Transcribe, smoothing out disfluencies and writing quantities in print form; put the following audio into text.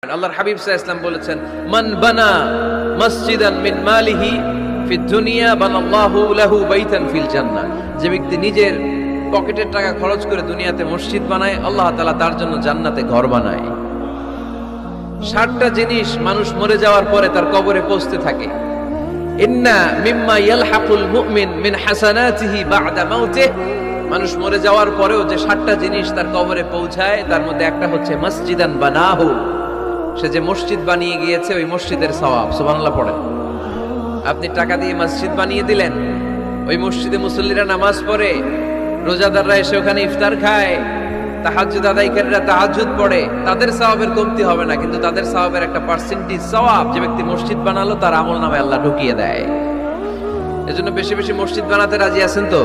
আল্লাহর হাবিব সাল্লাল্লাহু আলাইহি ওয়াসাল্লাম বলেছেন, মান বানা মসজিদান মিন মালিহি ফিদ দুনিয়া বানাল্লাহু লাহু বাইতান ফিল জান্নাহ। যে ব্যক্তি নিজের পকেটের টাকা খরচ করে দুনিয়াতে মসজিদ বানায়, আল্লাহ তাআলা তার জন্য জান্নাতে ঘর বানায়। 60টা জিনিস মানুষ মরে যাওয়ার পরে তার কবরে পৌঁছতে থাকে। ইন্না মিম্মা ইয়ালহাকুল মুমিন মিন হাসানাতিহি বা'দা মাউতিহি। মানুষ মরে যাওয়ার পরেও যে 60টা জিনিস তার কবরে পৌঁছায়, তার মধ্যে একটা হচ্ছে মসজিদান বানাহু। সে যে মসজিদ বানিয়ে গিয়েছে, ওই মসজিদের সওয়াব। সুবহানাল্লাহ পড়েন। আপনি টাকা দিয়ে মসজিদ বানিয়ে দিলেন, ওই মসজিদে মুসল্লিরা নামাজ পড়ে, রোজাদাররা এসে ওখানে ইফতার খায়, তাহাজ্জুদ আদায়কারীরা তাহাজ্জুদ পড়ে, তাদের সওয়াবের কমতি হবে না, কিন্তু তাদের সওয়াবের একটা পার্সেন্টেজ সওয়াব যে ব্যক্তি মসজিদ বানালো তার আমলনামায় আল্লাহ ঢুকিয়ে দেয়। এজন্য বেশি বেশি মসজিদ বানাতে রাজি আছেন তো?